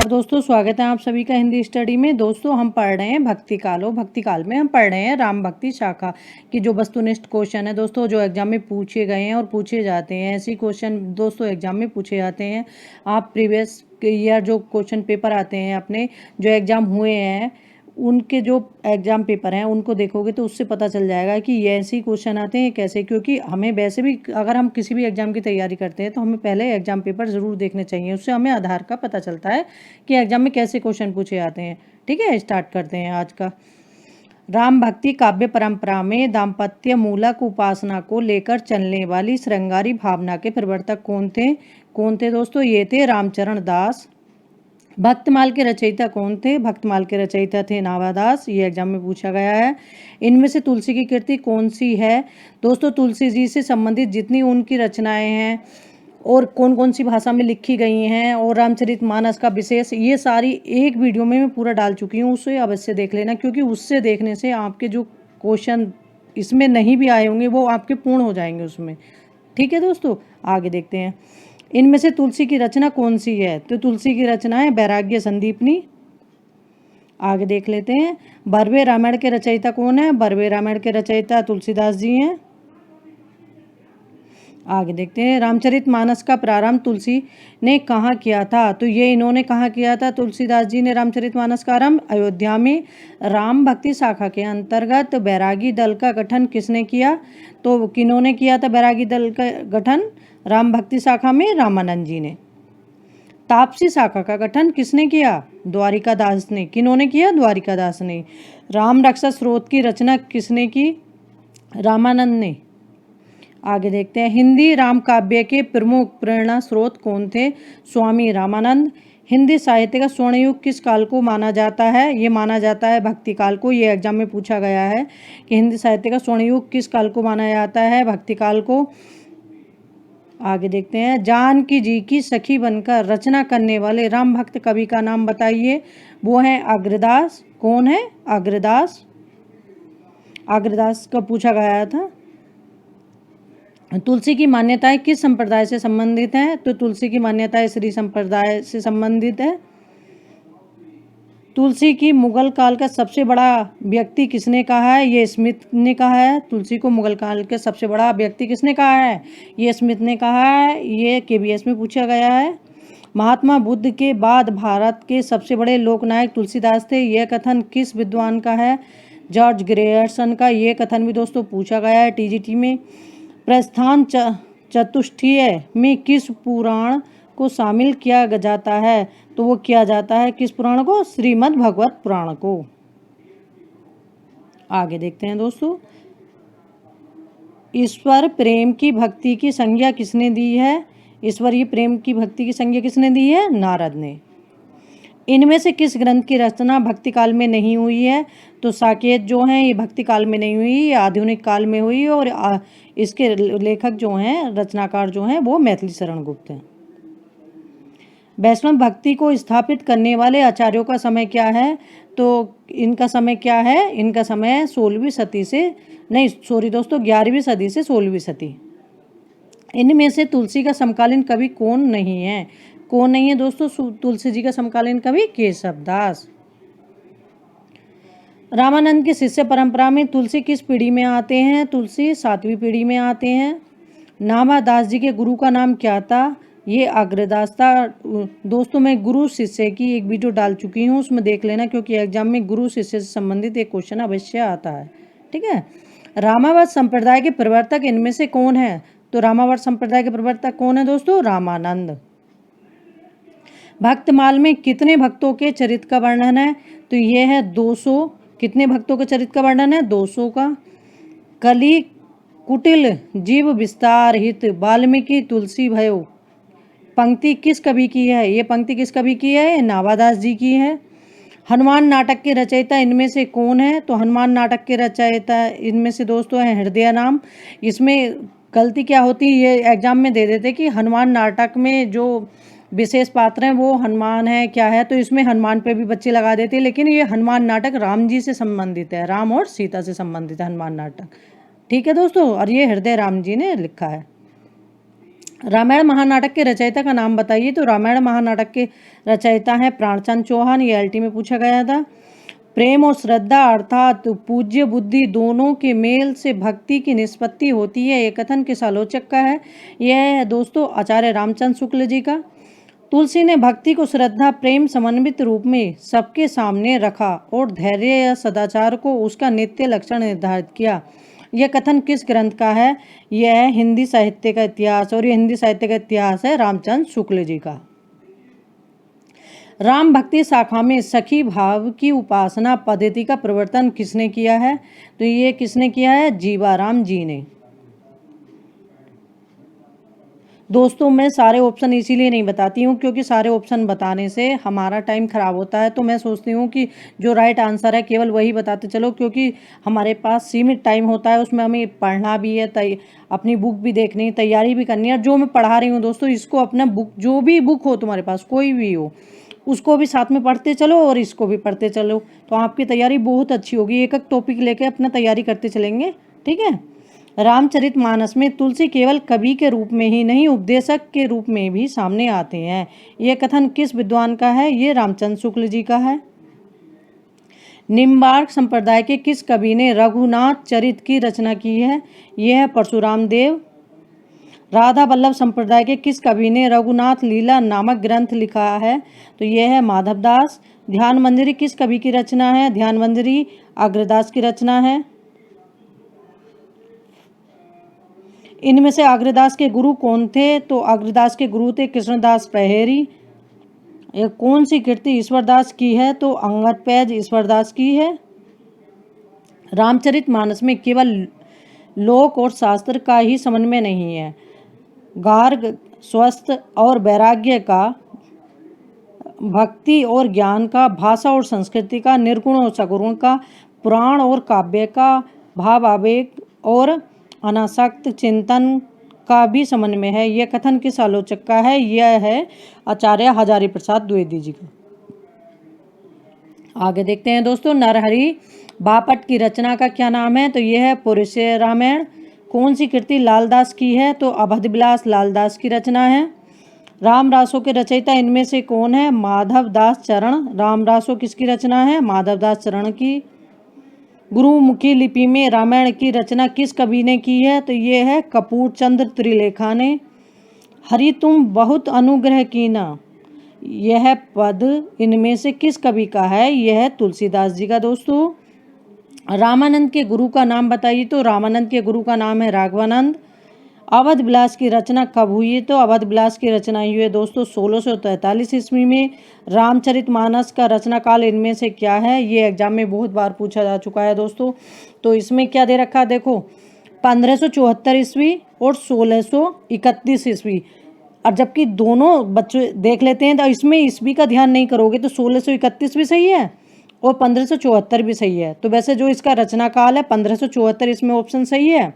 नमस्कार दोस्तों, स्वागत है आप सभी का हिंदी स्टडी में। दोस्तों हम पढ़ रहे हैं भक्ति काल और भक्ति काल में हम पढ़ रहे हैं राम भक्ति शाखा की जो वस्तुनिष्ठ क्वेश्चन है दोस्तों, जो एग्जाम में पूछे गए हैं और पूछे जाते हैं। ऐसे क्वेश्चन दोस्तों एग्जाम में पूछे जाते हैं। आप प्रीवियस ईयर जो क्वेश्चन पेपर आते हैं अपने जो एग्जाम हुए हैं उनके जो एग्ज़ाम पेपर हैं उनको देखोगे तो उससे पता चल जाएगा कि ये ऐसे ही क्वेश्चन आते हैं कैसे। क्योंकि हमें वैसे भी अगर हम किसी भी एग्ज़ाम की तैयारी करते हैं तो हमें पहले एग्ज़ाम पेपर ज़रूर देखने चाहिए। उससे हमें आधार का पता चलता है कि एग्ज़ाम में कैसे क्वेश्चन पूछे जाते हैं। ठीक है, स्टार्ट करते हैं आज का। राम भक्ति काव्य परंपरा में दाम्पत्य मूलक उपासना को लेकर चलने वाली श्रृंगारी भावना के प्रवर्तक कौन थे दोस्तों? ये थे रामचरण दास। भक्तमाल के रचयिता कौन थे? भक्तमाल के रचयिता थे नावादास। ये एग्जाम में पूछा गया है। इनमें से तुलसी की कृति कौन सी है? दोस्तों तुलसी जी से संबंधित जितनी उनकी रचनाएं हैं और कौन कौन सी भाषा में लिखी गई हैं और रामचरितमानस का विशेष, ये सारी एक वीडियो में मैं पूरा डाल चुकी हूँ, उसे अवश्य देख लेना। क्योंकि उससे देखने से आपके जो क्वेश्चन इसमें नहीं भी आए होंगे वो आपके पूर्ण हो जाएंगे उसमें। ठीक है दोस्तों, आगे देखते हैं। इनमें से तुलसी की रचना कौन सी है? तो तुलसी की रचना है वैराग्य संदीपनी। आगे देख लेते हैं। बरवे रामायण के रचयिता कौन है? बरवे रामायण के रचयिता तुलसीदास जी हैं। आगे देखते हैं। रामचरितमानस का प्रारंभ तुलसी ने कहाँ किया था? तो ये इन्होंने कहाँ किया था? तुलसीदास जी ने रामचरितमानस का आरंभ अयोध्या में। राम भक्ति शाखा के अंतर्गत बैरागी दल का गठन किसने किया? तो किन्होंने किया था बैरागी दल का गठन? राम भक्ति शाखा में रामानंद जी ने। तापसी शाखा का गठन किसने किया? द्वारिका दास ने। किन्होंने किया? द्वारिका दास ने। राम रक्षा स्रोत की रचना किसने की? रामानंद ने। आगे देखते हैं। हिंदी राम काव्य के प्रमुख प्रेरणा स्रोत कौन थे? स्वामी रामानंद। हिंदी साहित्य का स्वर्ण युग किस काल को माना जाता है? ये माना जाता है भक्ति काल को। ये एग्जाम में पूछा गया है कि हिंदी साहित्य का स्वर्ण युग किस काल को माना जाता है? भक्ति काल को। आगे देखते हैं। जानकी जी की सखी बनकर रचना करने वाले राम भक्त कवि का नाम बताइए। वो है अग्रदास। कौन है? अग्रदास। अग्रदास का पूछा गया था। तुलसी की मान्यताएं किस संप्रदाय से संबंधित हैं? तो तुलसी की मान्यताएं श्री संप्रदाय से संबंधित है। तुलसी की मुगल काल का सबसे बड़ा व्यक्ति किसने कहा है? ये स्मिथ ने कहा है। तुलसी को मुगल काल के सबसे बड़ा व्यक्ति किसने कहा है? ये स्मिथ ने कहा है। ये केबीएस में पूछा गया है। महात्मा बुद्ध के बाद भारत के सबसे बड़े लोकनायक तुलसीदास थे। यह कथन किस विद्वान का है? जॉर्ज ग्रेयर्सन का। ये कथन भी दोस्तों पूछा गया है टीजीटी में। प्रस्थान चतुष्टय में किस पुराण को शामिल किया जाता है? तो वो किया जाता है किस पुराण को? श्रीमद् भगवत पुराण को। आगे देखते हैं दोस्तों। ईश्वर प्रेम की भक्ति की संज्ञा किसने दी है? ईश्वरीय प्रेम की भक्ति की संज्ञा किसने दी है? नारद ने। इनमें से किस ग्रंथ की रचना भक्ति काल में नहीं हुई है? तो साकेत जो हैं ये भक्ति काल में नहीं हुई, ये आधुनिक काल में हुई। और इसके लेखक जो हैं, रचनाकार जो हैं, वो मैथिली शरण गुप्त हैं। वैष्णव भक्ति को स्थापित करने वाले आचार्यों का समय क्या है? तो इनका समय क्या है? इनका समय 16वीं सदी से, नहीं सॉरी दोस्तों, 11वीं सदी से 16वीं सदी। इनमें से तुलसी का समकालीन कवि कौन नहीं है? कौन नहीं है दोस्तों? तुलसी जी का समकालीन कवि केशवदास। रामानंद की शिष्य परंपरा में तुलसी किस पीढ़ी में आते हैं? तुलसी 7वीं पीढ़ी में आते हैं। नामादास जी के गुरु का नाम क्या था? ये अग्रदास था। दोस्तों मैं गुरु शिष्य की एक वीडियो डाल चुकी हूँ, उसमें देख लेना, क्योंकि एग्जाम में गुरु शिष्य से संबंधित एक क्वेश्चन अवश्य आता है। ठीक है। रामावत संप्रदाय के प्रवर्तक इनमें से कौन है? तो रामावत संप्रदाय के प्रवर्तक कौन है दोस्तों? रामानंद। भक्तमाल में कितने भक्तों के चरित्र का वर्णन है? तो ये है 200। कितने भक्तों के चरित्र का वर्णन है? 200 का। कली कुटिल जीव विस्तार हित वाल्मीकि तुलसी भयो पंक्ति किस कवि की है? ये पंक्ति किस कवि की है? नावादास जी की है। हनुमान नाटक के रचयिता इनमें से कौन है? तो हनुमान नाटक के रचयिता इनमें से दोस्तों है हृदय नाम। इसमें गलती क्या होती है, ये एग्जाम में दे देते कि हनुमान नाटक में जो विशेष पात्र हैं वो हनुमान है क्या है, तो इसमें हनुमान पे भी बच्चे लगा देते हैं। लेकिन ये हनुमान नाटक राम जी से संबंधित है, राम और सीता से संबंधित है हनुमान नाटक। ठीक है दोस्तों, और ये हृदय राम जी ने लिखा है। रामायण महानाटक के रचयिता का नाम बताइए। तो रामायण महानाटक के रचयिता हैं प्राणचंद चौहान, ये एलटी में पूछा गया था। प्रेम और श्रद्धा अर्थात पूज्य बुद्धि दोनों के मेल से भक्ति की निष्पत्ति होती है, ये कथन किस आलोचक का है? यह है दोस्तों आचार्य रामचंद्र शुक्ल जी का। तुलसी ने भक्ति को श्रद्धा प्रेम समन्वित रूप में सबके सामने रखा और धैर्य या सदाचार को उसका नित्य लक्षण निर्धारित किया, यह कथन किस ग्रंथ का है? यह है हिंदी साहित्य का इतिहास, और यह हिंदी साहित्य का इतिहास है रामचंद्र शुक्ल जी का। राम भक्ति शाखा में सखी भाव की उपासना पद्धति का प्रवर्तन किसने किया है? तो ये किसने किया है? जीवाराम जी ने। दोस्तों मैं सारे ऑप्शन इसीलिए नहीं बताती हूँ क्योंकि सारे ऑप्शन बताने से हमारा टाइम खराब होता है, तो मैं सोचती हूँ कि जो राइट आंसर है केवल वही बताते चलो, क्योंकि हमारे पास सीमित टाइम होता है, उसमें हमें पढ़ना भी है, अपनी बुक भी देखनी, तैयारी भी करनी है। और जो मैं पढ़ा रही हूँ दोस्तों, इसको अपना बुक, जो भी बुक हो तुम्हारे पास कोई भी हो, उसको भी साथ में पढ़ते चलो और इसको भी पढ़ते चलो, तो आपकी तैयारी बहुत अच्छी होगी। एक एक टॉपिक लेके अपना तैयारी करते चलेंगे, ठीक है। रामचरितमानस में तुलसी केवल कवि के रूप में ही नहीं, उपदेशक के रूप में भी सामने आते हैं, यह कथन किस विद्वान का है? ये रामचंद्र शुक्ल जी का है। निम्बार्क संप्रदाय के किस कवि ने रघुनाथ चरित की रचना की है? यह है परशुराम देव। राधा वल्लभ संप्रदाय के किस कवि ने रघुनाथ लीला नामक ग्रंथ लिखा है? तो यह है माधवदास। ध्यान मंजरी किस कवि की रचना है? ध्यान मंजरी अग्रदास की रचना है। इनमें से अग्रदास के गुरु कौन थे? तो अग्रदास के गुरु थे कृष्णदास पहेरी। ये कौन सी कृति ईश्वरदास की है? तो अंगद पैज ईश्वरदास की है। रामचरितमानस में केवल लोक और शास्त्र का ही समन्वय नहीं है, गार्ग स्वस्थ और वैराग्य का, भक्ति और ज्ञान का, भाषा और संस्कृति का, निर्गुण और सगुण का, पुराण और काव्य का, भाव आवेग और अनासक्त चिंतन का भी समन्वय है, यह कथन किस आलोचक का है? यह है आचार्य हजारी प्रसाद द्विवेदी जी का। आगे देखते हैं दोस्तों, नरहरि बापट की रचना का क्या नाम है? तो यह है पुरुष रामायण। कौन सी कृति लालदास की है? तो अवध विलास लालदास की रचना है। राम रासों के रचयिता इनमें से कौन है? माधव दास चरण। राम रासों किसकी रचना है? माधव दास चरण की। गुरुमुखी लिपि में रामायण की रचना किस कवि ने की है? तो ये है कपूर चंद्र त्रिलेखा ने। हरि तुम बहुत अनुग्रह कीना, यह पद इनमें से किस कवि का है? यह है तुलसीदास जी का। दोस्तों रामानंद के गुरु का नाम बताइए। तो रामानंद के गुरु का नाम है राघवानंद। अवध विलास की रचना कब हुई? तो अवध विलास की रचना हुई है दोस्तों 1643 ईस्वी में। रामचरितमानस का रचना काल इनमें से क्या है? ये एग्जाम में बहुत बार पूछा जा चुका है दोस्तों। तो इसमें क्या दे रखा है देखो, 1574 ईस्वी और 1631 ईस्वी। और जबकि दोनों बच्चे देख लेते हैं तो इसमें ईस्वी का ध्यान नहीं करोगे तो 1631 भी सही है और 1574 भी सही है। तो वैसे जो इसका रचना काल है 1574, इसमें ऑप्शन सही है।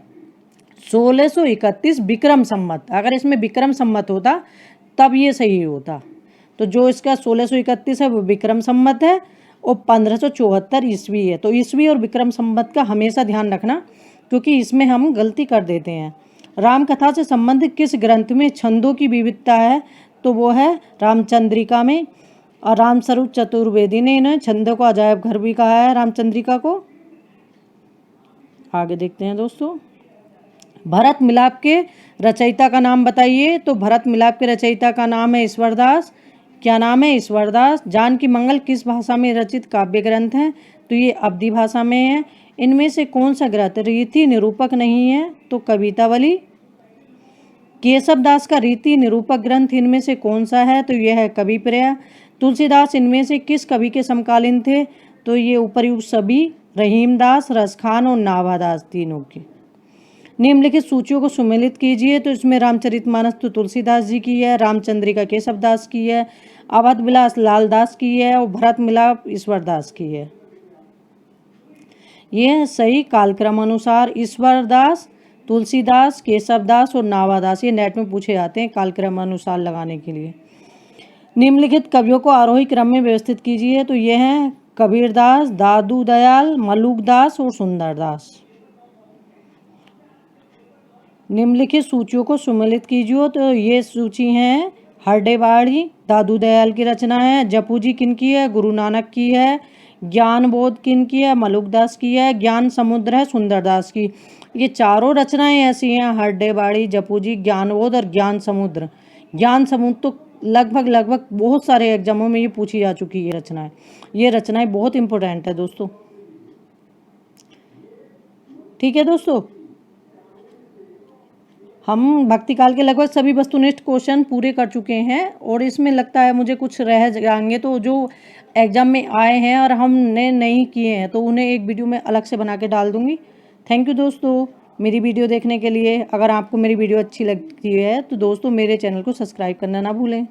1631 विक्रम संवत, अगर इसमें विक्रम संवत होता तब ये सही होता। तो जो इसका 1631 है वो विक्रम संवत है और 1574 ईस्वी है। तो ईस्वी और विक्रम संवत का हमेशा ध्यान रखना क्योंकि इसमें हम गलती कर देते हैं। रामकथा से संबंधित किस ग्रंथ में छंदों की विविधता है? तो वो है रामचंद्रिका में। और रामस्वरूप चतुर्वेदी ने इन्हें छंदों को अजायब घर भी कहा है रामचंद्रिका को। आगे देखते हैं दोस्तों, भरत मिलाप के रचयिता का नाम बताइए। तो भरत मिलाप के रचयिता का नाम है ईश्वरदास। क्या नाम है? ईश्वरदास। जानकी मंगल किस भाषा में रचित काव्य ग्रंथ है? तो ये अवधी भाषा में है। इनमें से कौन सा ग्रंथ रीति निरूपक नहीं है? तो कवितावली। केशव दास का रीति निरूपक ग्रंथ इनमें से कौन सा है? तो यह है कविप्रिया। तुलसीदास इनमें से किस कवि के समकालीन थे? तो ये उपर्युक्त सभी रहीमदास, रसखान और नाभादास तीनों के। निम्नलिखित सूचियों को सुमेलित कीजिए। तो इसमें रामचरितमानस तो तुलसीदास जी की है, रामचंद्रिका केशवदास की है, अवध विलास लालदास की है और भरत मिलाप ईश्वरदास की है। यह सही कालक्रम अनुसार ईश्वरदास, तुलसीदास, केशवदास और नाभादास, ये नेट में पूछे जाते हैं कालक्रम अनुसार लगाने के लिए। निम्नलिखित कवियों को आरोही क्रम में व्यवस्थित कीजिए। तो ये हैं कबीरदास, दादू दयाल, मलुकदास और सुंदरदास। निम्नलिखित सूचियों को सम्मिलित कीजिए। तो ये सूची हैं हरडेवाड़ी, दादू दयाल की रचना है। जपू जी किनकी है? गुरु नानक की है। ज्ञान बोध किनकी है? मलुकदास की है। ज्ञान समुद्र है सुंदरदास की। ये चारों रचनाएं ऐसी हैं, हरडेवाड़ी, जपू जी, ज्ञान बोध और ज्ञान समुद्र। ज्ञान समुद्र तो लगभग बहुत सारे एग्जामों में ये पूछी जा चुकी है रचनाएं। ये रचनाएं बहुत इंपॉर्टेंट है दोस्तों। ठीक है दोस्तों, हम भक्ति काल के लगभग सभी वस्तुनिष्ठ क्वेश्चन पूरे कर चुके हैं और इसमें लगता है मुझे कुछ रह जाएंगे, तो जो एग्जाम में आए हैं और हमने नहीं किए हैं तो उन्हें एक वीडियो में अलग से बना के डाल दूंगी। थैंक यू दोस्तों मेरी वीडियो देखने के लिए। अगर आपको मेरी वीडियो अच्छी लगती है तो दोस्तों मेरे चैनल को सब्सक्राइब करना ना भूलें।